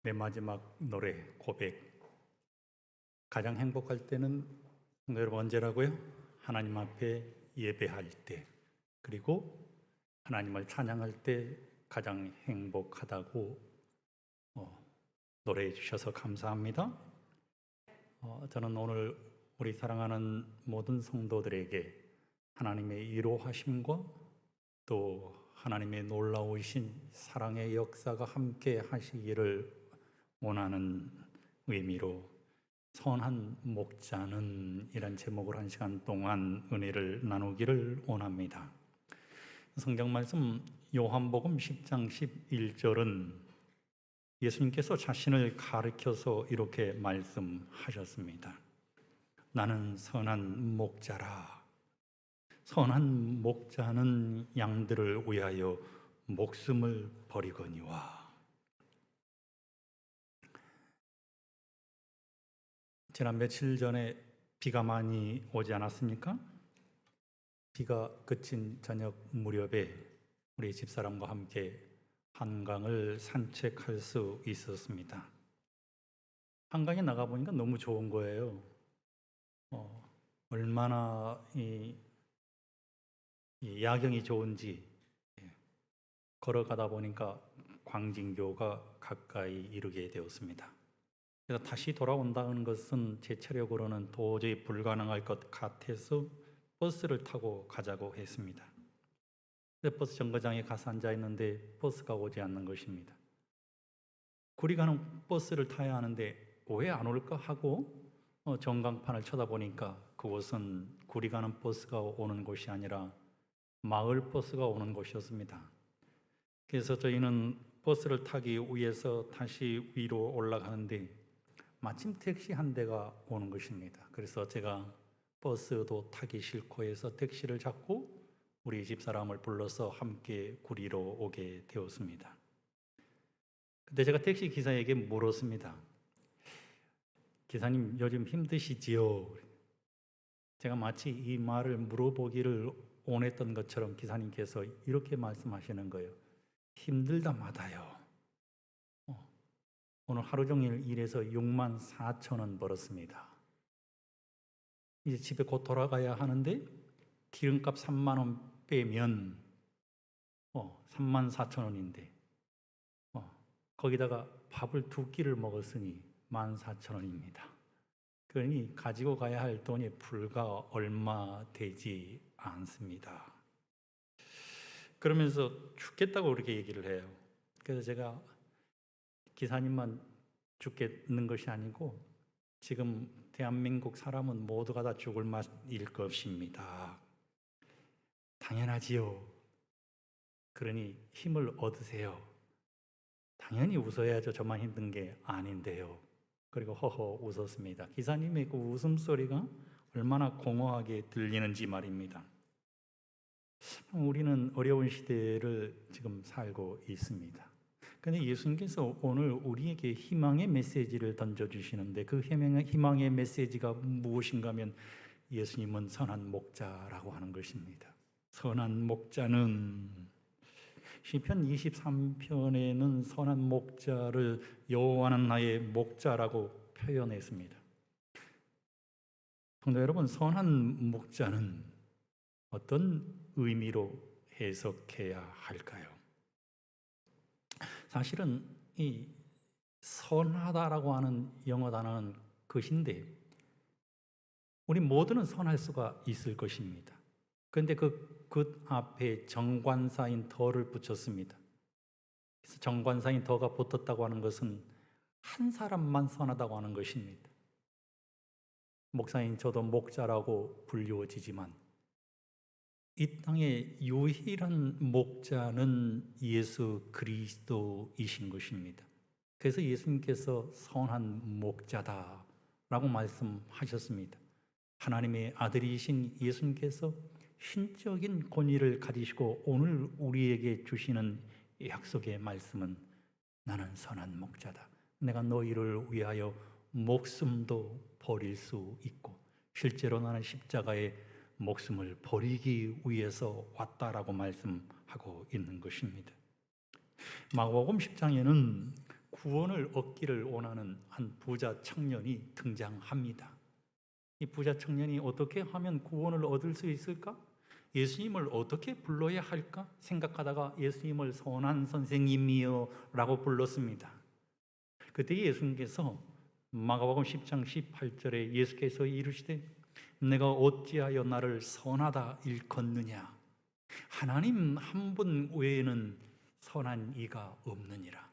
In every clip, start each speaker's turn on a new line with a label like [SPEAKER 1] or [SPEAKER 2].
[SPEAKER 1] 맨 마지막 노래 고백. 가장 행복할 때는 여러분 언제라고요? 하나님 앞에 예배할 때, 그리고 하나님을 찬양할 때 가장 행복하다고 노래해 주셔서 감사합니다. 저는 오늘 우리 사랑하는 모든 성도들에게 하나님의 위로하심과 또 하나님의 놀라우신 사랑의 역사가 함께 하시기를 원하는 의미로 선한 목자는 이란 제목으로 한 시간 동안 은혜를 나누기를 원합니다. 성경 말씀 요한복음 10장 11절은 예수님께서 자신을 가리켜서 이렇게 말씀하셨습니다. 나는 선한 목자라. 선한 목자는 양들을 위하여 목숨을 버리거니와. 지난 며칠 전에 비가 많이 오지 않았습니까? 비가 그친 저녁 무렵에 우리 집사람과 함께 한강을 산책할 수 있었습니다. 한강에 나가보니까 너무 좋은 거예요. 얼마나 이 야경이 좋은지 걸어가다 보니까 광진교가 가까이 이르게 되었습니다. 그래서 다시 돌아온다는 것은 제 체력으로는 도저히 불가능할 것 같아서 버스를 타고 가자고 했습니다. 버스 정거장에 가서 앉아 있는데 버스가 오지 않는 것입니다. 구리 가는 버스를 타야 하는데 왜 안 올까 하고 전광판을 쳐다보니까 그곳은 구리 가는 버스가 오는 곳이 아니라 마을 버스가 오는 곳이었습니다. 그래서 저희는 버스를 타기 위해서 다시 위로 올라가는데 마침 택시 한 대가 오는 것입니다. 그래서 제가 버스도 타기 싫고 해서 택시를 잡고 우리 집사람을 불러서 함께 구리로 오게 되었습니다. 그때 제가 택시 기사에게 물었습니다. 기사님, 요즘 힘드시지요? 제가 마치 이 말을 물어보기를 원했던 것처럼 기사님께서 이렇게 말씀하시는 거예요. 힘들다마다요. 오늘 하루 종일 일해서 64,000원 벌었습니다. 이제 집에 곧 돌아가야 하는데 기름값 3만 원 빼면 34,000원인데 거기다가 밥을 2끼를 먹었으니 14,000원입니다. 그러니 가지고 가야 할 돈이 불과 얼마 되지 않습니다. 그러면서 죽겠다고 그렇게 얘기를 해요. 그래서 제가 기사님만 죽겠는 것이 아니고 지금 대한민국 사람은 모두가 다 죽을 맛일 것입니다. 당연하지요. 그러니 힘을 얻으세요. 당연히 웃어야죠. 저만 힘든 게 아닌데요. 그리고 허허 웃었습니다. 기사님의 그 웃음소리가 얼마나 공허하게 들리는지 말입니다. 우리는 어려운 시대를 지금 살고 있습니다. 그런데 예수님께서 오늘 우리에게 희망의 메시지를 던져주시는데 그 희망의 메시지가 무엇인가 하면 예수님은 선한 목자라고 하는 것입니다. 선한 목자는 시편 23편에는 선한 목자를 여호와는 나의 목자라고 표현했습니다. 성도 여러분, 선한 목자는 어떤 의미로 해석해야 할까요? 사실은 이 선하다라고 하는 영어 단어는 것인데 우리 모두는 선할 수가 있을 것입니다. 그런데 그 앞에 정관사인 더를 붙였습니다. 그래서 정관사인 더가 붙었다고 하는 것은 한 사람만 선하다고 하는 것입니다. 목사인 저도 목자라고 불리워지지만 이 땅의 유일한 목자는 예수 그리스도이신 것입니다. 그래서 예수님께서 선한 목자다라고 말씀하셨습니다. 하나님의 아들이신 예수님께서 신적인 권위를 가지시고 오늘 우리에게 주시는 약속의 말씀은 나는 선한 목자다. 내가 너희를 위하여 목숨도 버릴 수 있고 실제로 나는 십자가에 목숨을 버리기 위해서 왔다라고 말씀하고 있는 것입니다. 마가복음 10장에는 구원을 얻기를 원하는 한 부자 청년이 등장합니다. 이 부자 청년이 어떻게 하면 구원을 얻을 수 있을까? 예수님을 어떻게 불러야 할까? 생각하다가 예수님을 선한 선생님이여 라고 불렀습니다. 그때 예수님께서 마가복음 10장 18절에 예수께서 이르시되 내가 어찌하여 나를 선하다 일컫느냐? 하나님 한 분 외에는 선한 이가 없느니라.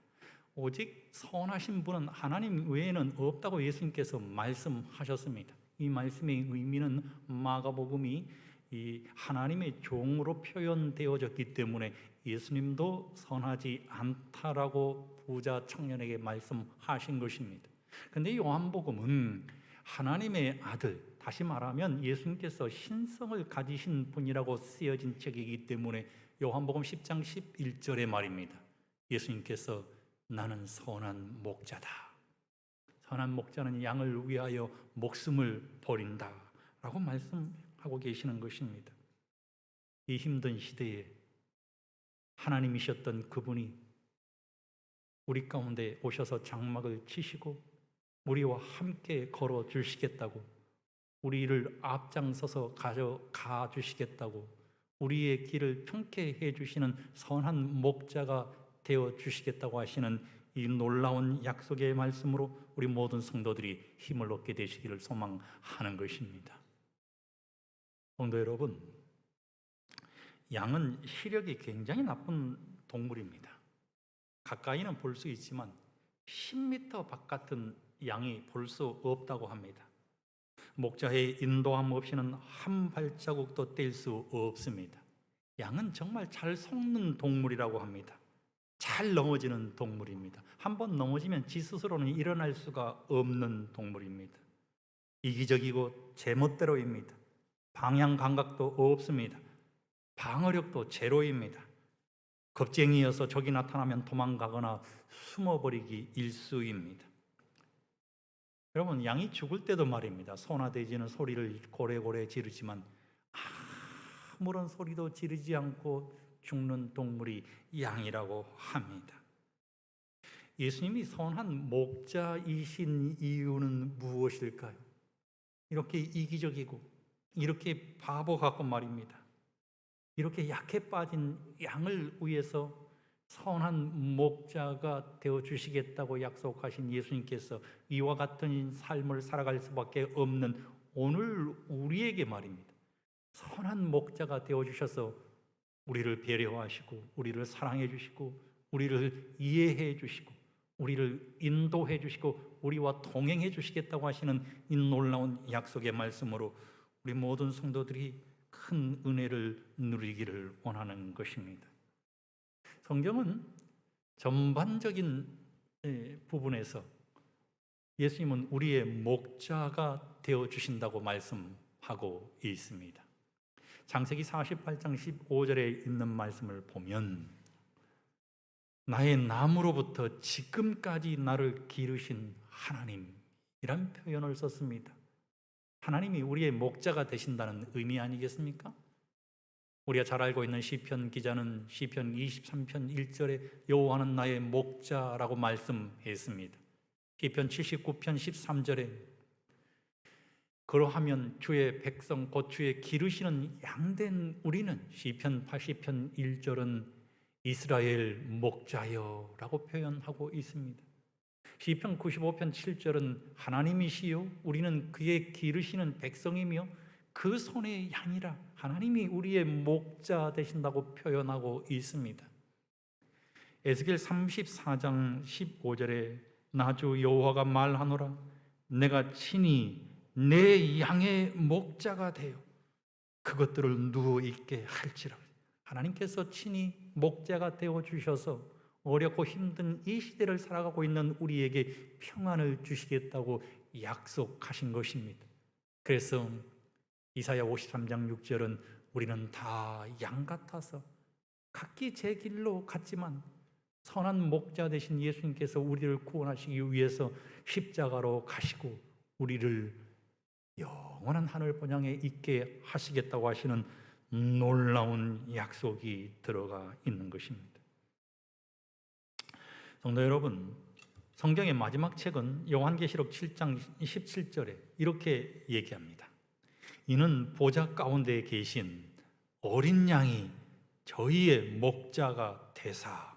[SPEAKER 1] 오직 선하신 분은 하나님 외에는 없다고 예수님께서 말씀하셨습니다. 이 말씀의 의미는 마가복음이 이 하나님의 종으로 표현되어졌기 때문에 예수님도 선하지 않다라고 부자 청년에게 말씀하신 것입니다. 그런데 요한복음은 하나님의 아들, 다시 말하면 예수님께서 신성을 가지신 분이라고 쓰여진 책이기 때문에 요한복음 10장 11절의 말입니다. 예수님께서 나는 선한 목자다. 선한 목자는 양을 위하여 목숨을 버린다 라고 말씀하고 계시는 것입니다. 이 힘든 시대에 하나님이셨던 그분이 우리 가운데 오셔서 장막을 치시고 우리와 함께 걸어 주시겠다고, 우리를 앞장서서 가져가 주시겠다고, 우리의 길을 평케 해주시는 선한 목자가 되어 주시겠다고 하시는 이 놀라운 약속의 말씀으로 우리 모든 성도들이 힘을 얻게 되시기를 소망하는 것입니다. 성도 여러분, 양은 시력이 굉장히 나쁜 동물입니다. 가까이는 볼 수 있지만 10m 바깥은 양이 볼 수 없다고 합니다. 목자의 인도함 없이는 한 발자국도 뗄 수 없습니다. 양은 정말 잘 속는 동물이라고 합니다. 잘 넘어지는 동물입니다. 한번 넘어지면 지 스스로는 일어날 수가 없는 동물입니다. 이기적이고 제멋대로입니다. 방향 감각도 없습니다. 방어력도 제로입니다. 겁쟁이여서 적이 나타나면 도망가거나 숨어버리기 일쑤입니다. 여러분, 양이 죽을 때도 말입니다. 소나돼지는 소리를 고래고래 지르지만 아무런 소리도 지르지 않고 죽는 동물이 양이라고 합니다. 예수님이 선한 목자이신 이유는 무엇일까요? 이렇게 이기적이고 이렇게 바보 같고 말입니다. 이렇게 약해 빠진 양을 위해서 선한 목자가 되어주시겠다고 약속하신 예수님께서 이와 같은 삶을 살아갈 수밖에 없는 오늘 우리에게 말입니다. 선한 목자가 되어주셔서 우리를 배려하시고 우리를 사랑해 주시고 우리를 이해해 주시고 우리를 인도해 주시고 우리와 동행해 주시겠다고 하시는 이 놀라운 약속의 말씀으로 우리 모든 성도들이 큰 은혜를 누리기를 원하는 것입니다. 성경은 전반적인 부분에서 예수님은 우리의 목자가 되어주신다고 말씀하고 있습니다. 창세기 48장 15절에 있는 말씀을 보면 나의 남으로부터 지금까지 나를 기르신 하나님이란 표현을 썼습니다. 하나님이 우리의 목자가 되신다는 의미 아니겠습니까? 우리가 잘 알고 있는 시편 기자는 시편 23편 1절에 여호와는 나의 목자라고 말씀했습니다. 시편 79편 13절에 그러하면 주의 백성 곧 주의 기르시는 양된 우리는 시편 80편 1절은 이스라엘 목자여 라고 표현하고 있습니다. 시편 95편 7절은 하나님이시요 우리는 그의 기르시는 백성이며 그 손의 양이라 하나님이 우리의 목자 되신다고 표현하고 있습니다. 에스겔 34장 15절에 나 주 여호와가 말하노라 내가 친히 내 양의 목자가 되어 그것들을 누워 있게 할지라. 하나님께서 친히 목자가 되어 주셔서 어렵고 힘든 이 시대를 살아가고 있는 우리에게 평안을 주시겠다고 약속하신 것입니다. 그래서 이사야 53장 6절은 우리는 다 양 같아서 각기 제 길로 갔지만 선한 목자 되신 예수님께서 우리를 구원하시기 위해서 십자가로 가시고 우리를 영원한 하늘 본향에 있게 하시겠다고 하시는 놀라운 약속이 들어가 있는 것입니다. 성도 여러분, 성경의 마지막 책은 요한계시록 7장 17절에 이렇게 얘기합니다. 이는 보좌 가운데 계신 어린 양이 저희의 목자가 되사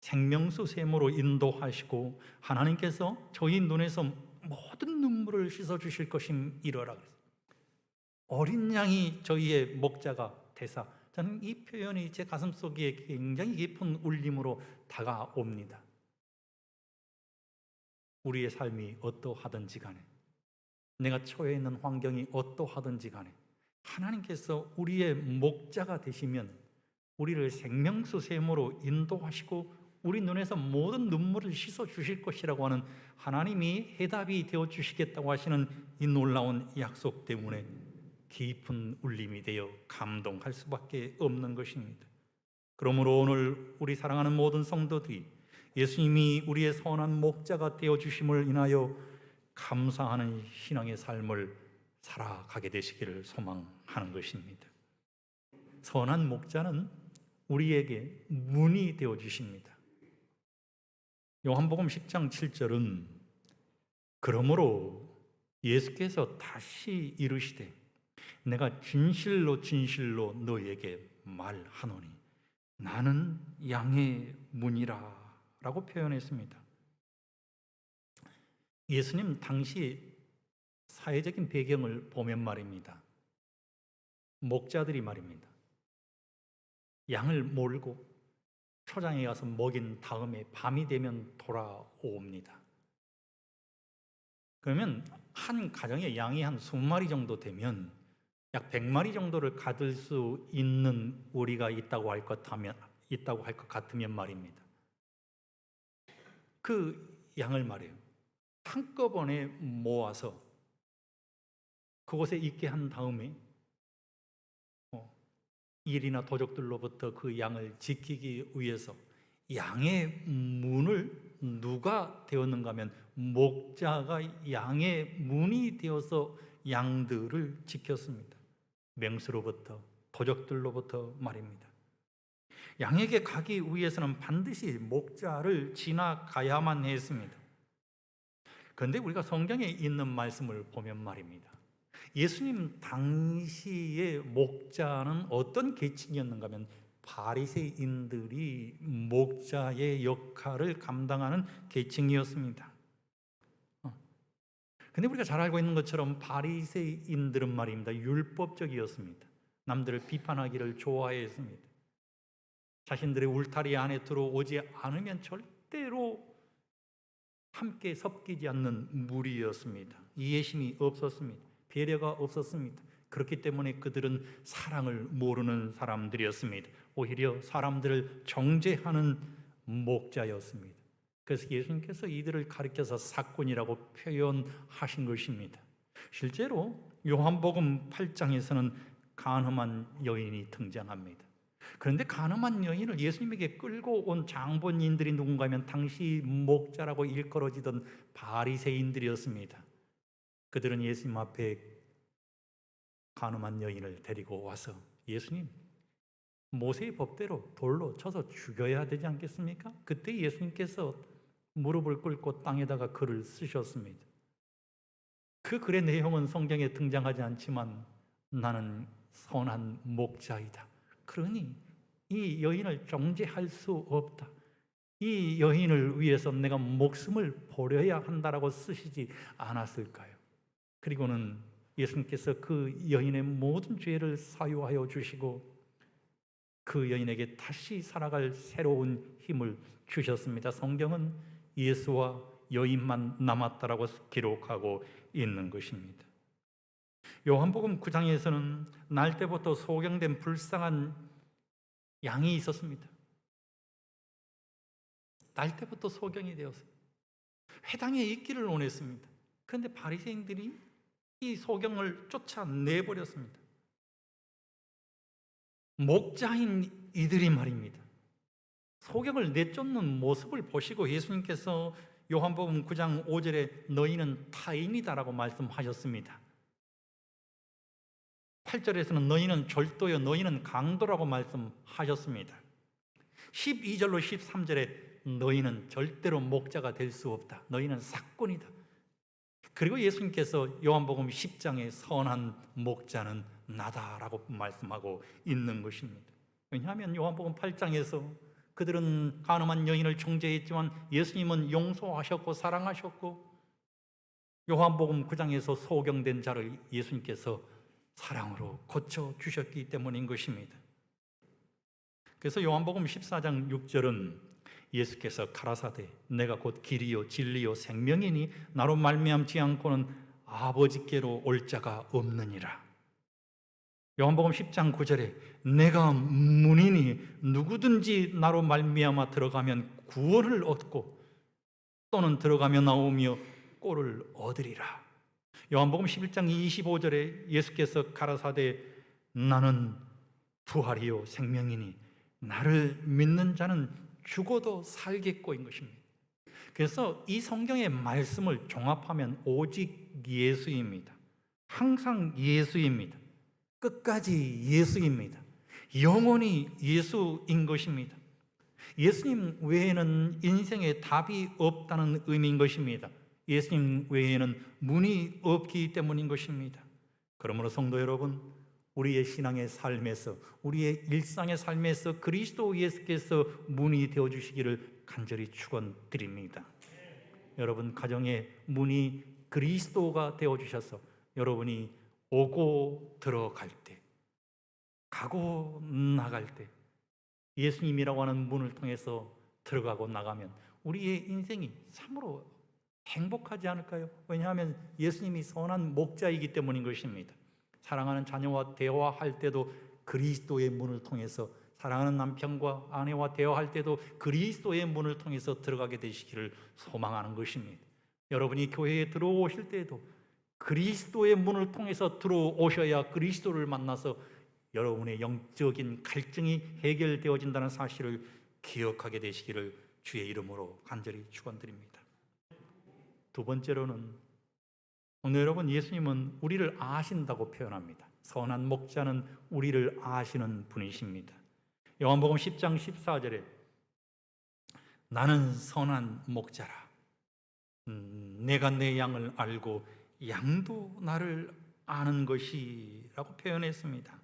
[SPEAKER 1] 생명수 샘으로 인도하시고 하나님께서 저희 눈에서 모든 눈물을 씻어 주실 것임이러라. 어린 양이 저희의 목자가 되사. 저는 이 표현이 제 가슴속에 굉장히 깊은 울림으로 다가옵니다. 우리의 삶이 어떠하든지 간에, 내가 처해 있는 환경이 어떠하든지 간에 하나님께서 우리의 목자가 되시면 우리를 생명수 샘으로 인도하시고 우리 눈에서 모든 눈물을 씻어 주실 것이라고 하는 하나님이 해답이 되어 주시겠다고 하시는 이 놀라운 약속 때문에 깊은 울림이 되어 감동할 수밖에 없는 것입니다. 그러므로 오늘 우리 사랑하는 모든 성도들이 예수님이 우리의 선한 목자가 되어 주심을 인하여 감사하는 신앙의 삶을 살아가게 되시기를 소망하는 것입니다. 선한 목자는 우리에게 문이 되어 주십니다. 요한복음 10장 7절은 그러므로 예수께서 다시 이르시되 내가 진실로 진실로 너에게 말하노니 나는 양의 문이라 라고 표현했습니다. 예수님 당시 사회적인 배경을 보면 말입니다. 목자들이 말입니다. 양을 몰고 초장에 가서 먹인 다음에 밤이 되면 돌아옵니다. 그러면 한 가정에 양이 한 20마리 정도 되면 약 100마리 정도를 가둘 수 있는 우리가 있다고 할 것 같으면 말입니다. 그 양을 말해요. 한꺼번에 모아서 그곳에 있게 한 다음에 일이나 도적들로부터 그 양을 지키기 위해서 양의 문을 누가 되었는가 하면 목자가 양의 문이 되어서 양들을 지켰습니다. 맹수로부터 도적들로부터 말입니다. 양에게 가기 위해서는 반드시 목자를 지나가야만 했습니다. 그런데 우리가 성경에 있는 말씀을 보면 말입니다. 예수님 당시의 목자는 어떤 계층이었는가 하면 바리새인들이 목자의 역할을 감당하는 계층이었습니다. 근데 우리가 잘 알고 있는 것처럼 바리새인들은 말입니다. 율법적이었습니다. 남들을 비판하기를 좋아했습니다. 자신들의 울타리 안에 들어오지 않으면 절대로 함께 섞이지 않는 무리였습니다. 이해심이 없었습니다. 배려가 없었습니다. 그렇기 때문에 그들은 사랑을 모르는 사람들이었습니다. 오히려 사람들을 정죄하는 목자였습니다. 그래서 예수님께서 이들을 가리켜서 사꾼이라고 표현하신 것입니다. 실제로 요한복음 8장에서는 간음한 여인이 등장합니다. 그런데 간음한 여인을 예수님에게 끌고 온 장본인들이 누군가 하면 당시 목자라고 일컬어지던 바리새인들이었습니다. 그들은 예수님 앞에 간음한 여인을 데리고 와서 예수님, 모세의 법대로 돌로 쳐서 죽여야 되지 않겠습니까? 그때 예수님께서 무릎을 꿇고 땅에다가 글을 쓰셨습니다. 그 글의 내용은 성경에 등장하지 않지만 나는 선한 목자이다. 그러니 이 여인을 정죄할 수 없다. 이 여인을 위해서 내가 목숨을 버려야 한다라고 쓰시지 않았을까요? 그리고는 예수님께서 그 여인의 모든 죄를 사유하여 주시고 그 여인에게 다시 살아갈 새로운 힘을 주셨습니다. 성경은 예수와 여인만 남았다라고 기록하고 있는 것입니다. 요한복음 9장에서는 날 때부터 소경된 불쌍한 양이 있었습니다. 날 때부터 소경이 되었어요. 회당에 있기를 원했습니다. 그런데 바리새인들이 이 소경을 쫓아내버렸습니다. 목자인 이들이 말입니다. 소경을 내쫓는 모습을 보시고 예수님께서 요한복음 9장 5절에 너희는 타인이다라고 말씀하셨습니다. 8절에서는 너희는 절도요, 너희는 강도라고 말씀하셨습니다. 12절로 13절에 너희는 절대로 목자가 될 수 없다. 너희는 삭꾼이다. 그리고 예수님께서 요한복음 10장에 선한 목자는 나다라고 말씀하고 있는 것입니다. 왜냐하면 요한복음 8장에서 그들은 간음한 여인을 정죄했지만 예수님은 용서하셨고 사랑하셨고, 요한복음 9장에서 소경된 자를 예수님께서 사랑으로 고쳐주셨기 때문인 것입니다. 그래서 요한복음 14장 6절은 예수께서 가라사대 내가 곧 길이요 진리요 생명이니 나로 말미암지 않고는 아버지께로 올 자가 없느니라. 요한복음 10장 9절에 내가 문이니 누구든지 나로 말미암아 들어가면 구원을 얻고 또는 들어가며 나오며 꼴을 얻으리라. 요한복음 11장 25절에 예수께서 가라사대 나는 부활이요 생명이니 나를 믿는 자는 죽어도 살겠고인 것입니다. 그래서 이 성경의 말씀을 종합하면 오직 예수입니다. 항상 예수입니다. 끝까지 예수입니다. 영원히 예수인 것입니다. 예수님 외에는 인생에 답이 없다는 의미인 것입니다. 예수님 외에는 문이 없기 때문인 것입니다. 그러므로 성도 여러분, 우리의 신앙의 삶에서, 우리의 일상의 삶에서 그리스도 예수께서 문이 되어주시기를 간절히 축원드립니다. 여러분 가정의 문이 그리스도가 되어주셔서 여러분이 오고 들어갈 때, 가고 나갈 때 예수님이라고 하는 문을 통해서 들어가고 나가면 우리의 인생이 참으로 행복하지 않을까요? 왜냐하면 예수님이 선한 목자이기 때문인 것입니다. 사랑하는 자녀와 대화할 때도 그리스도의 문을 통해서, 사랑하는 남편과 아내와 대화할 때도 그리스도의 문을 통해서 들어가게 되시기를 소망하는 것입니다. 여러분이 교회에 들어오실 때에도 그리스도의 문을 통해서 들어오셔야 그리스도를 만나서 여러분의 영적인 갈증이 해결되어진다는 사실을 기억하게 되시기를 주의 이름으로 간절히 축원드립니다. 두 번째로는 오늘 여러분, 예수님은 우리를 아신다고 표현합니다. 선한 목자는 우리를 아시는 분이십니다. 요한복음 10장 14절에 나는 선한 목자라. 내가 내 양을 알고 양도 나를 아는 것이라고 표현했습니다.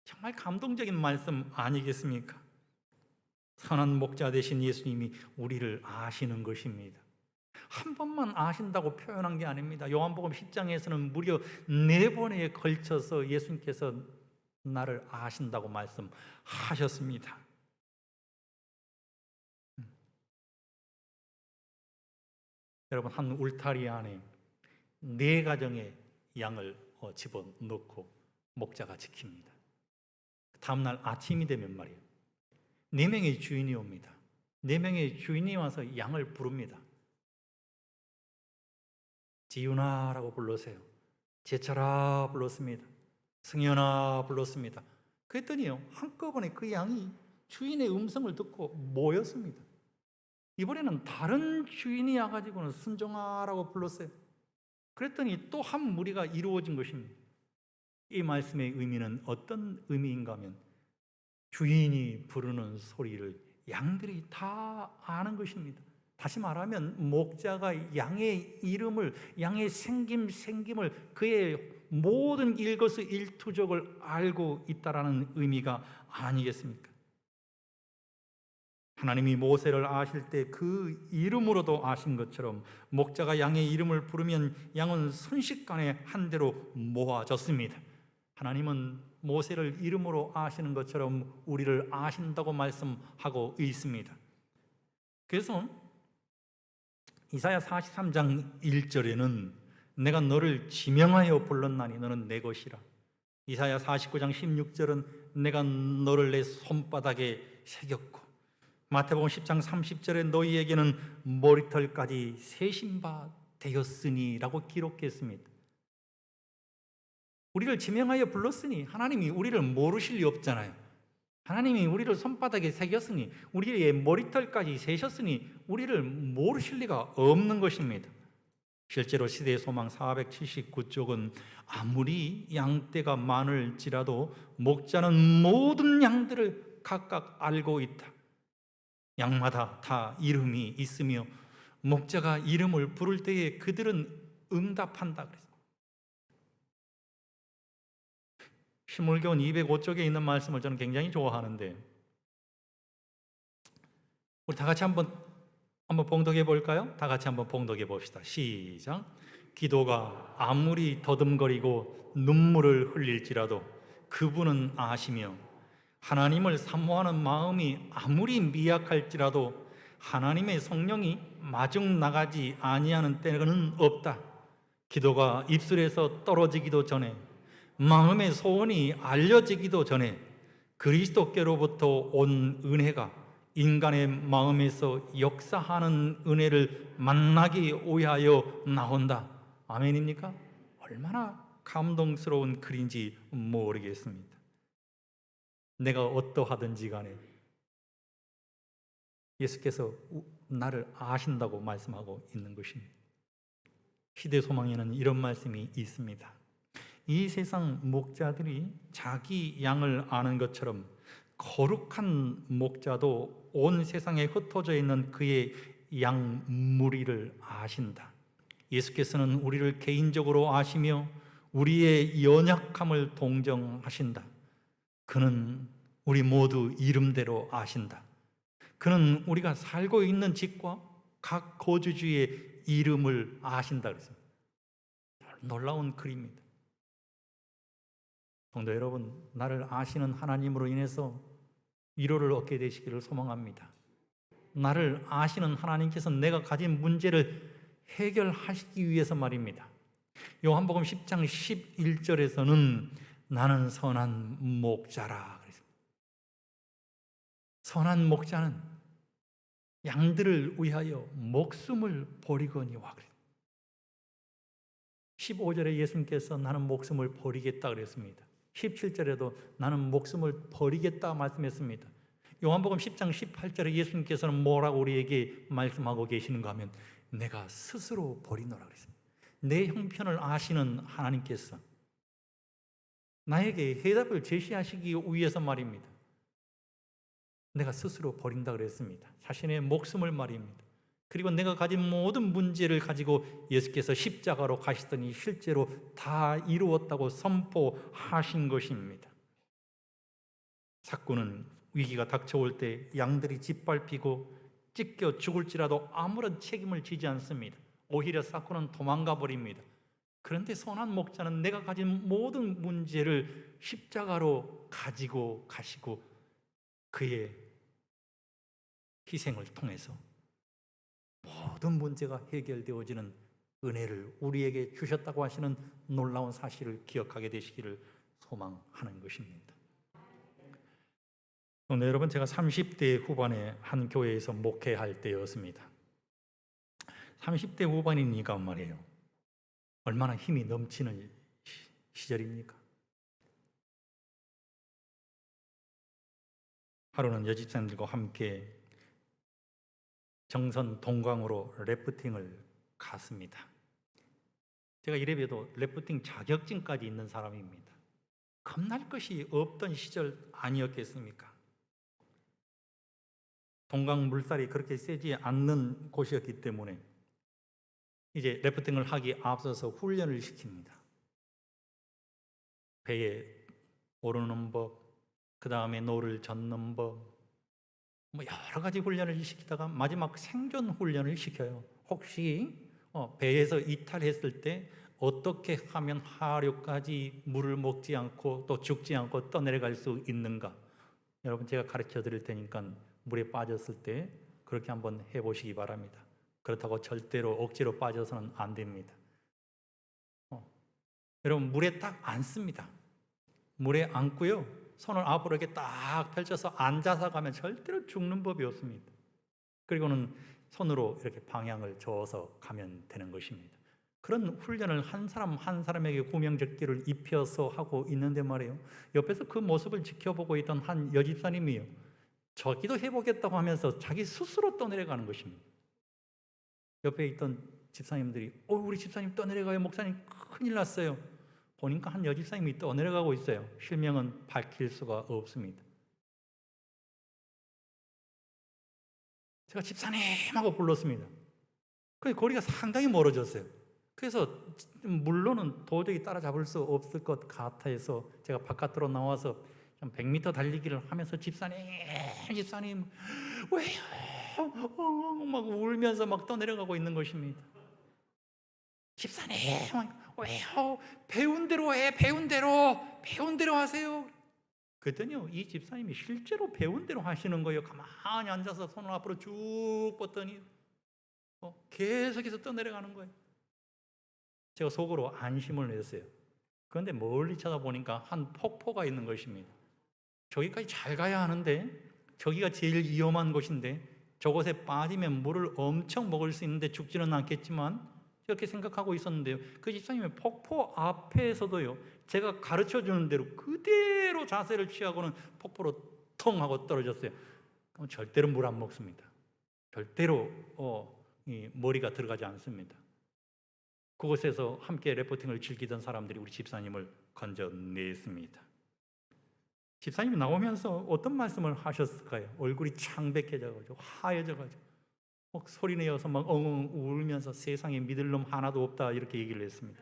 [SPEAKER 1] 정말 감동적인 말씀 아니겠습니까? 선한 목자 되신 예수님이 우리를 아시는 것입니다. 한 번만 아신다고 표현한 게 아닙니다. 요한복음 10장에서는 무려 4번에 걸쳐서 예수님께서 나를 아신다고 말씀하셨습니다. 여러분, 한 울타리 안에 4가정의 양을 집어넣고 목자가 지킵니다. 다음날 아침이 되면 말이에요, 4명의 주인이 옵니다. 4명의 주인이 와서 양을 부릅니다. 지윤아라고 불러세요. 제철아 불렀습니다. 승현아 불렀습니다. 그랬더니요, 한꺼번에 그 양이 주인의 음성을 듣고 모였습니다. 이번에는 다른 주인이 와가지고는 순종아라고 불렀어요. 그랬더니 또 한 무리가 이루어진 것입니다. 이 말씀의 의미는 어떤 의미인가 하면, 주인이 부르는 소리를 양들이 다 아는 것입니다. 다시 말하면 목자가 양의 이름을, 양의 생김을, 그의 모든 일거수일투족을 알고 있다라는 의미가 아니겠습니까? 하나님이 모세를 아실 때 그 이름으로도 아신 것처럼 목자가 양의 이름을 부르면 양은 순식간에 한 대로 모아졌습니다. 하나님은 모세를 이름으로 아시는 것처럼 우리를 아신다고 말씀하고 있습니다. 그래서 이사야 43장 1절에는 내가 너를 지명하여 불렀나니 너는 내 것이라. 이사야 49장 16절은 내가 너를 내 손바닥에 새겼고, 마태복음 10장 30절에 너희에게는 머리털까지 세신 바 되었으니 라고 기록했습니다. 우리를 지명하여 불렀으니 하나님이 우리를 모르실 리 없잖아요. 하나님이 우리를 손바닥에 새겼으니, 우리의 머리털까지 세셨으니 우리를 모르실 리가 없는 것입니다. 실제로 시대의 소망 479쪽은 아무리 양떼가 많을지라도 목자는 모든 양들을 각각 알고 있다. 양마다 다 이름이 있으며 목자가 이름을 부를 때에 그들은 응답한다 그랬어요. 시물교훈 205쪽에 있는 말씀을 저는 굉장히 좋아하는데, 우리 다 같이 한번 봉독해 볼까요? 다 같이 한번 봉독해 봅시다. 시작. 기도가 아무리 더듬거리고 눈물을 흘릴지라도 그분은 아시며, 하나님을 사모하는 마음이 아무리 미약할지라도 하나님의 성령이 마중 나가지 아니하는 때는 없다. 기도가 입술에서 떨어지기도 전에, 마음의 소원이 알려지기도 전에 그리스도께로부터 온 은혜가 인간의 마음에서 역사하는 은혜를 만나기 위하여 나온다. 아멘입니까? 얼마나 감동스러운 글인지 모르겠습니다. 내가 어떠하든지 간에 예수께서 나를 아신다고 말씀하고 있는 것입니다. 시대소망에는 이런 말씀이 있습니다. 이 세상 목자들이 자기 양을 아는 것처럼 거룩한 목자도 온 세상에 흩어져 있는 그의 양 무리를 아신다. 예수께서는 우리를 개인적으로 아시며 우리의 연약함을 동정하신다. 그는 우리 모두 이름대로 아신다. 그는 우리가 살고 있는 집과 각 거주지의 이름을 아신다 그랬습니다. 놀라운 글입니다. 성도 여러분, 나를 아시는 하나님으로 인해서 위로를 얻게 되시기를 소망합니다. 나를 아시는 하나님께서 내가 가진 문제를 해결하시기 위해서 말입니다. 요한복음 10장 11절에서는 나는 선한 목자라 그랬습니다. 선한 목자는 양들을 위하여 목숨을 버리거니와 그랬습니다. 15절에 예수님께서 나는 목숨을 버리겠다 그랬습니다. 17절에도 나는 목숨을 버리겠다 말씀했습니다. 요한복음 10장 18절에 예수님께서는 뭐라고 우리에게 말씀하고 계시는가 하면 내가 스스로 버리노라 그랬습니다. 내 형편을 아시는 하나님께서 나에게 해답을 제시하시기 위해서 말입니다. 내가 스스로 버린다 그랬습니다. 자신의 목숨을 말입니다. 그리고 내가 가진 모든 문제를 가지고 예수께서 십자가로 가시더니 실제로 다 이루었다고 선포하신 것입니다. 사꾼은 위기가 닥쳐올 때 양들이 짓밟히고 찢겨 죽을지라도 아무런 책임을 지지 않습니다. 오히려 사꾼은 도망가 버립니다. 그런데 선한 목자는 내가 가진 모든 문제를 십자가로 가지고 가시고 그의 희생을 통해서 모든 문제가 해결되어지는 은혜를 우리에게 주셨다고 하시는 놀라운 사실을 기억하게 되시기를 소망하는 것입니다. 오늘 여러분, 제가 30대 후반에 한 교회에서 목회할 때였습니다. 30대 후반이니까 말이에요. 얼마나 힘이 넘치는 시절입니까? 하루는 여집사님들과 함께 정선 동강으로 래프팅을 갔습니다. 제가 이래봬도 래프팅 자격증까지 있는 사람입니다. 겁날 것이 없던 시절 아니었겠습니까? 동강 물살이 그렇게 세지 않는 곳이었기 때문에 이제 래프팅을 하기 앞서서 훈련을 시킵니다. 배에 오르는 법, 그 다음에 노를 젓는 법, 여러 가지 훈련을 시키다가 마지막 생존 훈련을 시켜요. 혹시 배에서 이탈했을 때 어떻게 하면 하류까지 물을 먹지 않고 또 죽지 않고 떠내려갈 수 있는가? 여러분, 제가 가르쳐 드릴 테니까 물에 빠졌을 때 그렇게 한번 해보시기 바랍니다. 그렇다고 절대로 억지로 빠져서는 안 됩니다. 여러분, 물에 딱 앉습니다. 물에 앉고요, 손을 앞으로 이렇게 딱 펼쳐서 앉아서 가면 절대로 죽는 법이 없습니다. 그리고는 손으로 이렇게 방향을 저어서 가면 되는 것입니다. 그런 훈련을 한 사람 한 사람에게 구명조끼를 입혀서 하고 있는데 말이에요. 옆에서 그 모습을 지켜보고 있던 한 여집사님이요, 저기도 해보겠다고 하면서 자기 스스로 떠내려가는 것입니다. 옆에 있던 집사님들이 우리 집사님 떠내려가요, 목사님 큰일 났어요. 보니까 한 여집사님이 떠내려가고 있어요. 실명은 밝힐 수가 없습니다. 제가 집사님 하고 불렀습니다. 그 거리가 상당히 멀어졌어요. 그래서 물론은 도저히 따라잡을 수 없을 것 같아서 제가 바깥으로 나와서 100m 달리기를 하면서 집사님 왜요? 막 울면서 막 떠내려가고 있는 것입니다. 집사님 왜요? 배운 대로 해, 배운 대로 하세요. 그랬더니요, 이 집사님이 실제로 배운 대로 하시는 거예요. 가만히 앉아서 손을 앞으로 쭉 뻗더니 계속해서 떠내려가는 거예요. 제가 속으로 안심을 냈어요. 그런데 멀리 쳐다보니까 한 폭포가 있는 것입니다. 저기까지 잘 가야 하는데, 저기가 제일 위험한 곳인데, 저곳에 빠지면 물을 엄청 먹을 수 있는데 죽지는 않겠지만, 이렇게 생각하고 있었는데요, 그 집사님의 폭포 앞에서도요, 제가 가르쳐 주는 대로 그대로 자세를 취하고는 폭포로 통 하고 떨어졌어요. 그럼 절대로 물 안 먹습니다. 절대로 이 머리가 들어가지 않습니다. 그곳에서 함께 레포팅을 즐기던 사람들이 우리 집사님을 건져냈습니다. 집사님이 나오면서 어떤 말씀을 하셨을까요? 얼굴이 창백해져가지고 하얘져가지고 막 소리내어서 막 엉엉 울면서 세상에 믿을 놈 하나도 없다 이렇게 얘기를 했습니다.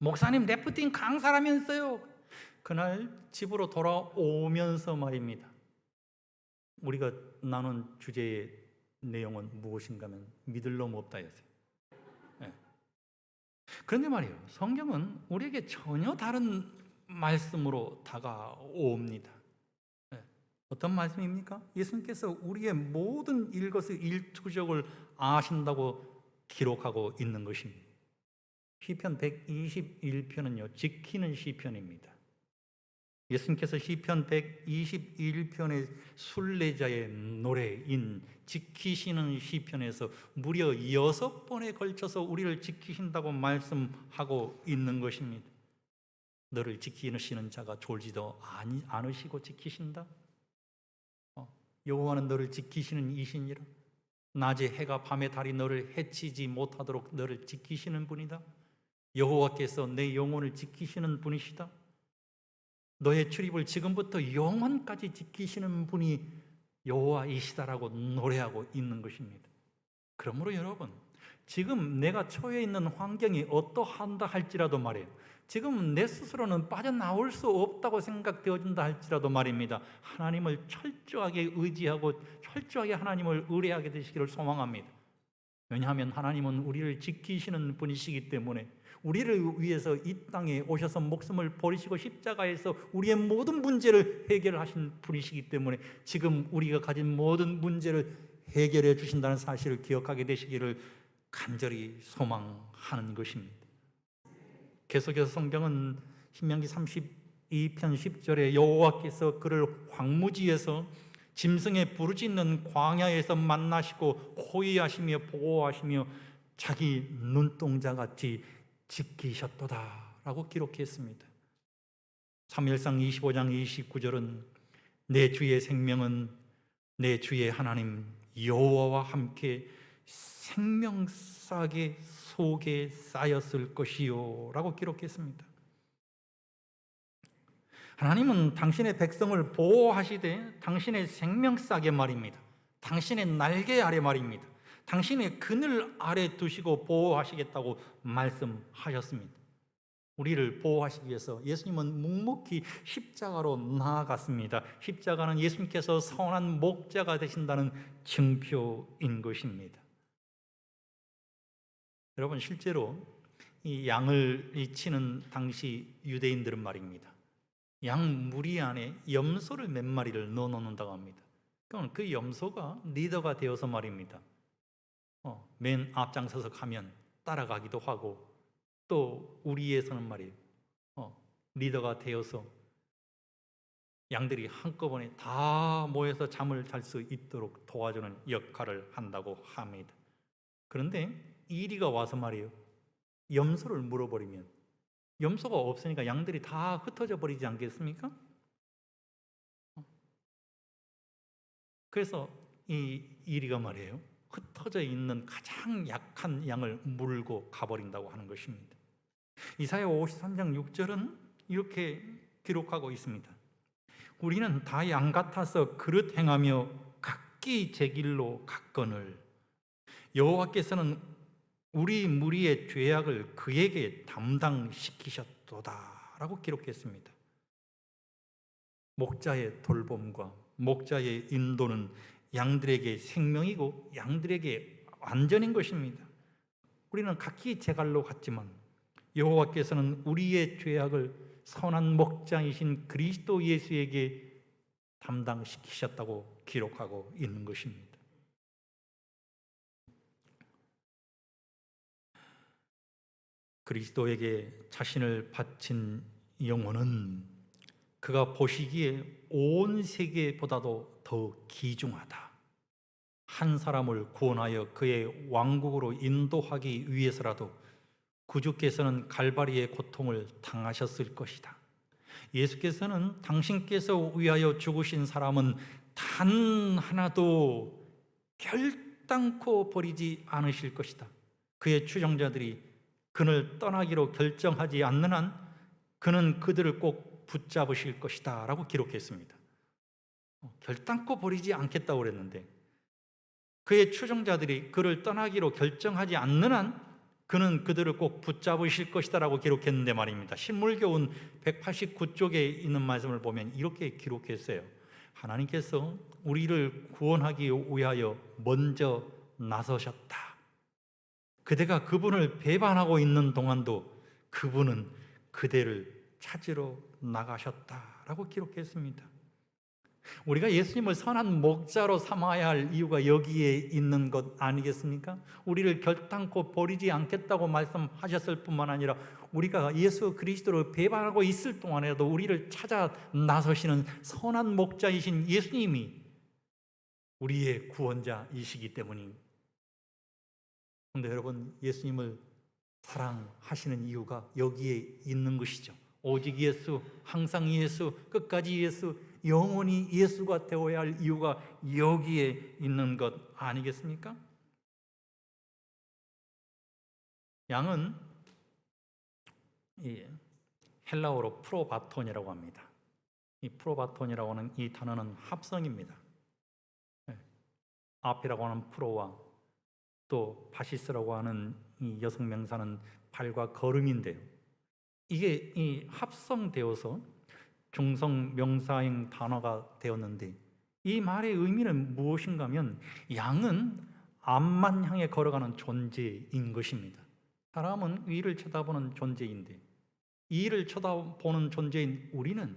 [SPEAKER 1] 목사님 레프팅 강사라면서요. 그날 집으로 돌아오면서 말입니다. 우리가 나눈 주제의 내용은 무엇인가 하면 믿을 놈 없다였어요. 네. 그런데 말이에요, 성경은 우리에게 전혀 다른 말씀으로 다가옵니다. 네. 어떤 말씀입니까? 예수님께서 우리의 모든 일것의 일투족을 아신다고 기록하고 있는 것입니다. 시편 121편은요, 지키는 시편입니다. 예수님께서 시편 121편의 순례자의 노래인 지키시는 시편에서 무려 6번에 걸쳐서 우리를 지키신다고 말씀하고 있는 것입니다. 너를 지키시는 자가 졸지도 않으시고 지키신다. 여호와는 너를 지키시는 이시니라. 낮에 해가 밤에 달이 너를 해치지 못하도록 너를 지키시는 분이다. 여호와께서 내 영혼을 지키시는 분이시다. 너의 출입을 지금부터 영원까지 지키시는 분이 여호와이시다라고 노래하고 있는 것입니다. 그러므로 여러분, 지금 내가 처해 있는 환경이 어떠한다 할지라도 말이에요, 지금 내 스스로는 빠져나올 수 없다고 생각되어진다 할지라도 말입니다, 하나님을 철저하게 의지하고 철저하게 하나님을 의뢰하게 되시기를 소망합니다. 왜냐하면 하나님은 우리를 지키시는 분이시기 때문에, 우리를 위해서 이 땅에 오셔서 목숨을 버리시고 십자가에서 우리의 모든 문제를 해결하신 분이시기 때문에 지금 우리가 가진 모든 문제를 해결해 주신다는 사실을 기억하게 되시기를 간절히 소망하는 것입니다. 계속해서 성경은 신명기 32편 10절에 여호와께서 그를 황무지에서 짐승의 부르짖는 광야에서 만나시고 호위하시며 보호하시며 자기 눈동자같이 지키셨도다 라고 기록했습니다. 사무엘상 25장 29절은 내 주의 생명은 내 주의 하나님 여호와와 함께 생명싸게 속에 쌓였을 것이요 라고 기록했습니다. 하나님은 당신의 백성을 보호하시되 당신의 생명싸게 말입니다, 당신의 날개 아래 말입니다, 당신의 그늘 아래 두시고 보호하시겠다고 말씀하셨습니다. 우리를 보호하시기 위해서 예수님은 묵묵히 십자가로 나아갔습니다. 십자가는 예수님께서 선한 목자가 되신다는 증표인 것입니다. 여러분, 실제로 이 양을 치는 당시 유대인들은 말입니다, 양 무리 안에 염소를 몇 마리를 넣어놓는다고 합니다. 그럼 그 염소가 리더가 되어서 말입니다, 맨 앞장서서 가면 따라가기도 하고, 또 우리에서는 말이에요, 리더가 되어서 양들이 한꺼번에 다 모여서 잠을 잘 수 있도록 도와주는 역할을 한다고 합니다. 그런데 이리가 와서 말이에요, 염소를 물어버리면 염소가 없으니까 양들이 다 흩어져 버리지 않겠습니까? 그래서 이 이리가 말이에요, 흩어져 있는 가장 약한 양을 물고 가버린다고 하는 것입니다. 이사야 53장 6절은 이렇게 기록하고 있습니다. 우리는 다 양 같아서 그릇 행하며 각기 제 길로 갔거늘 여호와께서는 우리 무리의 죄악을 그에게 담당시키셨도다라고 기록했습니다. 목자의 돌봄과 목자의 인도는 양들에게 생명이고 양들에게 안전인 것입니다. 우리는 각기 제 갈로 갔지만 여호와께서는 우리의 죄악을 선한 목자이신 그리스도 예수에게 담당시키셨다고 기록하고 있는 것입니다. 그리스도에게 자신을 바친 영혼은 그가 보시기에 온 세계보다도 더 귀중하다. 한 사람을 구원하여 그의 왕국으로 인도하기 위해서라도 구주께서는 갈바리의 고통을 당하셨을 것이다. 예수께서는 당신께서 위하여 죽으신 사람은 단 하나도 결단코 버리지 않으실 것이다. 그의 추종자들이 그를 떠나기로 결정하지 않는 한 그는 그들을 꼭 붙잡으실 것이다 라고 기록했습니다. 결단코 버리지 않겠다고 그랬는데 그의 추종자들이 그를 떠나기로 결정하지 않는 한 그는 그들을 꼭 붙잡으실 것이다 라고 기록했는데 말입니다. 신물교훈 189쪽에 있는 말씀을 보면 이렇게 기록했어요. 하나님께서 우리를 구원하기 위하여 먼저 나서셨다. 그대가 그분을 배반하고 있는 동안도 그분은 그대를 찾으러 나가셨다라고 기록했습니다. 우리가 예수님을 선한 목자로 삼아야 할 이유가 여기에 있는 것 아니겠습니까? 우리를 결단코 버리지 않겠다고 말씀하셨을 뿐만 아니라 우리가 예수 그리스도를 배반하고 있을 동안에도 우리를 찾아 나서시는 선한 목자이신 예수님이 우리의 구원자이시기 때문입니다. 그런데 여러분, 예수님을 사랑하시는 이유가 여기에 있는 것이죠. 오직 예수, 항상 예수, 끝까지 예수, 영원히 예수가 되어야 할 이유가 여기에 있는 것 아니겠습니까? 양은 헬라어로 프로바톤이라고 합니다. 이 프로바톤이라고 하는 이 단어는 합성입니다. 아피라고 하는 프로와 또 바시스라고 하는 이 여성 명사는 발과 걸음인데요. 이게 이 합성되어서 중성 명사형 단어가 되었는데 이 말의 의미는 무엇인가 하면 양은 앞만 향해 걸어가는 존재인 것입니다. 사람은 위를 쳐다보는 존재인데 이를 쳐다보는 존재인 우리는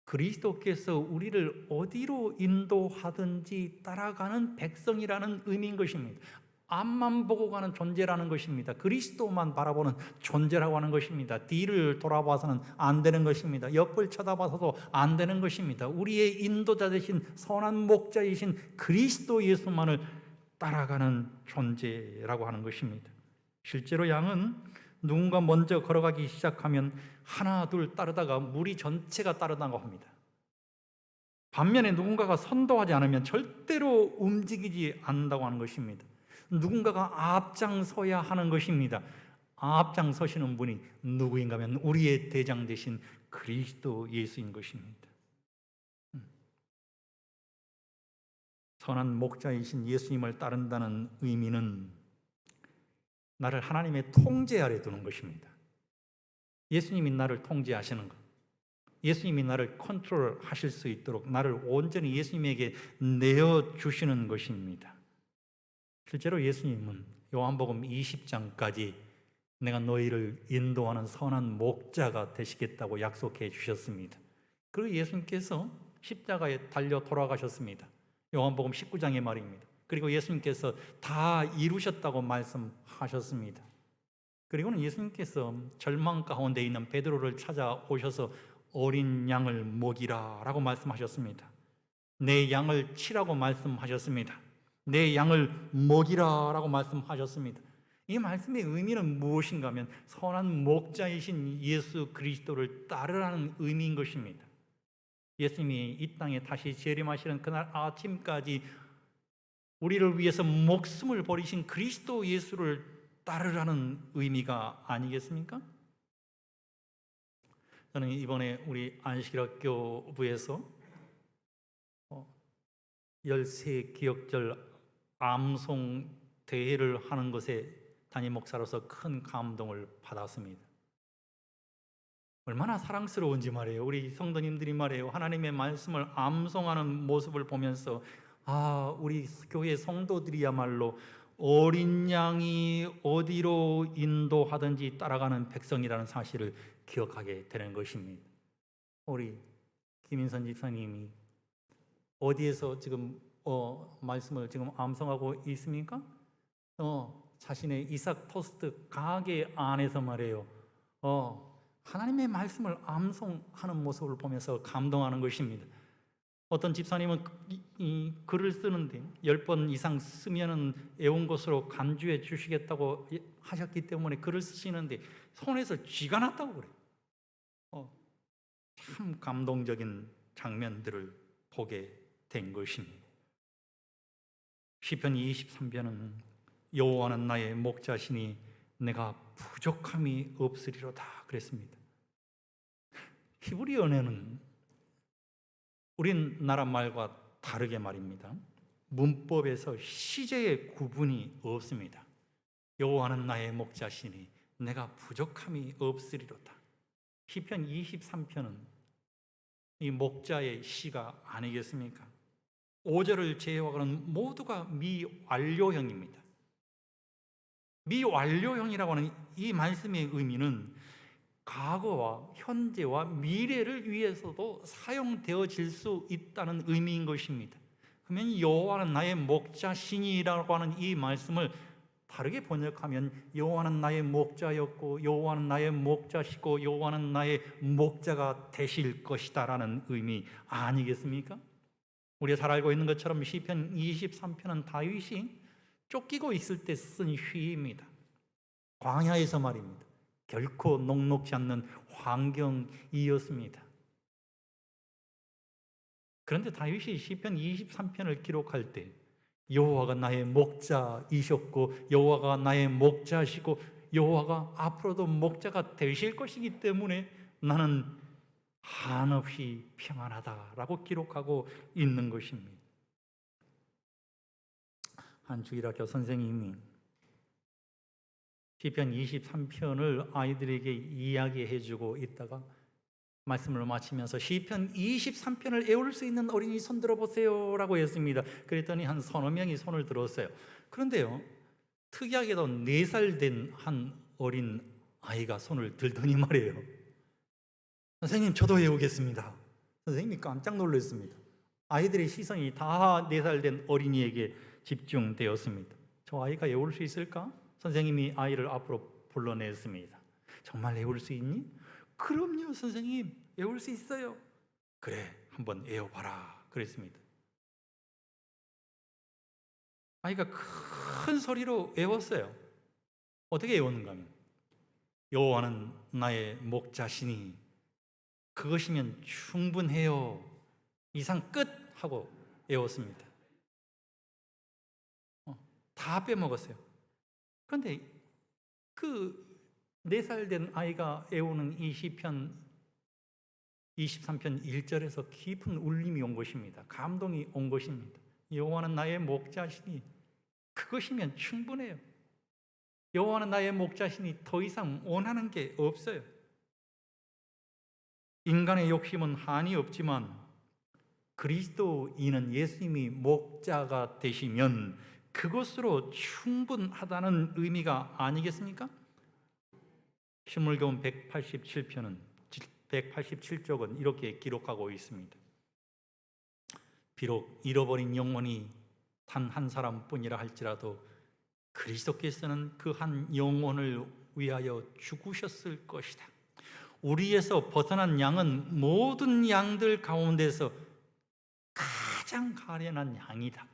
[SPEAKER 1] 그리스도께서 우리를 어디로 인도하든지 따라가는 백성이라는 의미인 것입니다. 앞만 보고 가는 존재라는 것입니다. 그리스도만 바라보는 존재라고 하는 것입니다. 뒤를 돌아봐서는 안 되는 것입니다. 옆을 쳐다봐서도 안 되는 것입니다. 우리의 인도자 되신 선한 목자이신 그리스도 예수만을 따라가는 존재라고 하는 것입니다. 실제로 양은 누군가 먼저 걸어가기 시작하면 하나 둘 따르다가 무리 전체가 따르다고 합니다. 반면에 누군가가 선도하지 않으면 절대로 움직이지 않는다고 하는 것입니다. 누군가가 앞장서야 하는 것입니다. 앞장서시는 분이 누구인가 하면 우리의 대장 되신 그리스도 예수인 것입니다. 선한 목자이신 예수님을 따른다는 의미는 나를 하나님의 통제 아래 두는 것입니다. 예수님이 나를 통제하시는 것, 예수님이 나를 컨트롤하실 수 있도록 나를 온전히 예수님에게 내어주시는 것입니다. 실제로 예수님은 요한복음 20장까지 내가 너희를 인도하는 선한 목자가 되시겠다고 약속해 주셨습니다. 그리고 예수님께서 십자가에 달려 돌아가셨습니다. 요한복음 19장의 말입니다. 그리고 예수님께서 다 이루셨다고 말씀하셨습니다. 그리고는 예수님께서 절망 가운데 있는 베드로를 찾아오셔서 어린 양을 먹이라 라고 말씀하셨습니다. 내 양을 치라고 말씀하셨습니다. 내 양을 먹이라 라고 말씀하셨습니다. 이 말씀의 의미는 무엇인가 하면 선한 목자이신 예수 그리스도를 따르라는 의미인 것입니다. 예수님이 이 땅에 다시 재림하시는 그날 아침까지 우리를 위해서 목숨을 버리신 그리스도 예수를 따르라는 의미가 아니겠습니까? 저는 이번에 우리 안식일학교부에서 13 기억절 암송 대회를 하는 것에 담임 목사로서 큰 감동을 받았습니다. 얼마나 사랑스러운지 말이에요. 우리 성도님들이 말이에요, 하나님의 말씀을 암송하는 모습을 보면서 우리 교회 성도들이야말로 어린 양이 어디로 인도하든지 따라가는 백성이라는 사실을 기억하게 되는 것입니다. 우리 김인선 집사님이 어디에서 지금 말씀을 지금 암송하고 있습니까? 자신의 이삭 토스트 가게 안에서 말이에요, 하나님의 말씀을 암송하는 모습을 보면서 감동하는 것입니다. 어떤 집사님은 이 글을 쓰는데 10번 이상 쓰면은 애운 것으로 간주해 주시겠다고 하셨기 때문에 글을 쓰시는데 손에서 쥐가 났다고 그래요. 참 감동적인 장면들을 보게 된 것입니다. 시편 23편은 여호와는 나의 목자시니 내가 부족함이 없으리로다 그랬습니다. 히브리어는 우리나라 말과 다르게 말입니다, 문법에서 시제의 구분이 없습니다. 여호와는 나의 목자시니 내가 부족함이 없으리로다. 시편 23편은 이 목자의 시가 아니겠습니까? 5절을 제외하고는 모두가 미완료형입니다. 미완료형이라고 하는 이 말씀의 의미는 과거와 현재와 미래를 위해서도 사용되어질 수 있다는 의미인 것입니다. 그러면 여호와는 나의 목자시니라고 하는 이 말씀을 다르게 번역하면 여호와는 나의 목자였고 여호와는 나의 목자시고 여호와는 나의 목자가 되실 것이다 라는 의미 아니겠습니까? 우리가 잘 알고 있는 것처럼 시편 23편은 다윗이 쫓기고 있을 때 쓴 시입니다. 광야에서 말입니다. 결코 녹록지 않는 환경이었습니다. 그런데 다윗이 시편 23편을 기록할 때 여호와가 나의 목자이셨고 여호와가 나의 목자시고 여호와가 앞으로도 목자가 되실 것이기 때문에 나는 한없이 평안하다라고 기록하고 있는 것입니다. 한 주일학교 선생님이 시편 23편을 아이들에게 이야기해주고 있다가 말씀을 마치면서 시편 23편을 외울 수 있는 어린이 손 들어보세요 라고 했습니다. 그랬더니 한 서너 명이 손을 들었어요. 그런데요, 특이하게도 4살 된 한 어린 아이가 손을 들더니 말이에요, 선생님 저도 외우겠습니다. 선생님이 깜짝 놀랐습니다. 아이들의 시선이 다 4살 된 어린이에게 집중되었습니다. 저 아이가 외울 수 있을까? 선생님이 아이를 앞으로 불러냈습니다. 정말 외울 수 있니? 그럼요 선생님, 외울 수 있어요. 그래, 한번 외워봐라 그랬습니다. 아이가 큰 소리로 외웠어요. 어떻게 외웠는가 하면 여호와는 나의 목자시니 그것이면 충분해요 이상 끝 하고 외웠습니다. 다 빼먹었어요. 그런데 그 4살 된 아이가 외우는 이 시편 23편 1절에서 깊은 울림이 온 것입니다. 감동이 온 것입니다. 여호와는 나의 목자시니 그것이면 충분해요. 여호와는 나의 목자시니 더 이상 원하는 게 없어요. 인간의 욕심은 한이 없지만 그리스도인은 예수님이 목자가 되시면 그것으로 충분하다는 의미가 아니겠습니까? 신물교훈 187쪽은 이렇게 기록하고 있습니다. 비록 잃어버린 영혼이 단 한 사람뿐이라 할지라도 그리스도께서는 그 한 영혼을 위하여 죽으셨을 것이다. 우리에서 벗어난 양은 모든 양들 가운데서 가장 가련한 양이다.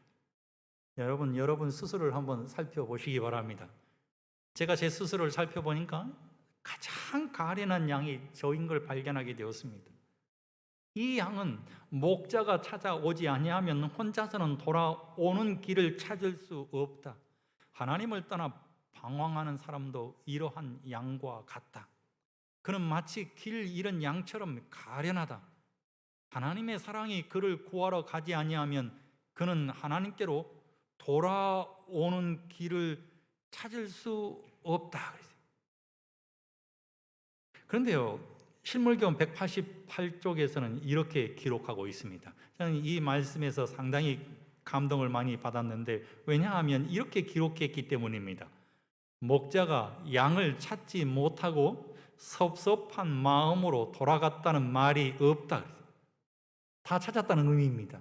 [SPEAKER 1] 여러분 스스로를 한번 살펴보시기 바랍니다. 제가 제 스스로를 살펴보니까 가장 가련한 양이 저인 걸 발견하게 되었습니다. 이 양은 목자가 찾아오지 아니하면 혼자서는 돌아오는 길을 찾을 수 없다. 하나님을 떠나 방황하는 사람도 이러한 양과 같다. 그는 마치 길 잃은 양처럼 가련하다. 하나님의 사랑이 그를 구하러 가지 아니하면 그는 하나님께로 돌아오는 길을 찾을 수 없다 그랬어요. 그런데요, 실물교훈 188쪽에서는 이렇게 기록하고 있습니다. 저는 이 말씀에서 상당히 감동을 많이 받았는데, 왜냐하면 이렇게 기록했기 때문입니다. 목자가 양을 찾지 못하고 섭섭한 마음으로 돌아갔다는 말이 없다. 다 찾았다는 의미입니다.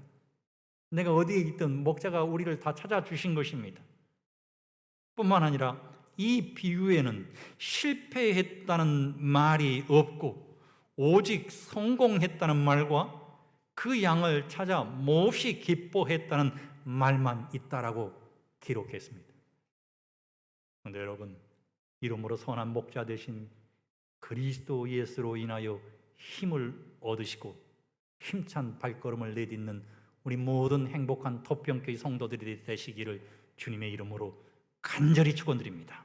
[SPEAKER 1] 내가 어디에 있든 목자가 우리를 다 찾아주신 것입니다. 뿐만 아니라 이 비유에는 실패했다는 말이 없고 오직 성공했다는 말과 그 양을 찾아 몹시 기뻐했다는 말만 있다라고 기록했습니다. 그런데 여러분, 이름으로 선한 목자 되신 그리스도 예수로 인하여 힘을 얻으시고 힘찬 발걸음을 내딛는 우리 모든 행복한 토평교회 성도들이 되시기를 주님의 이름으로 간절히 축원드립니다.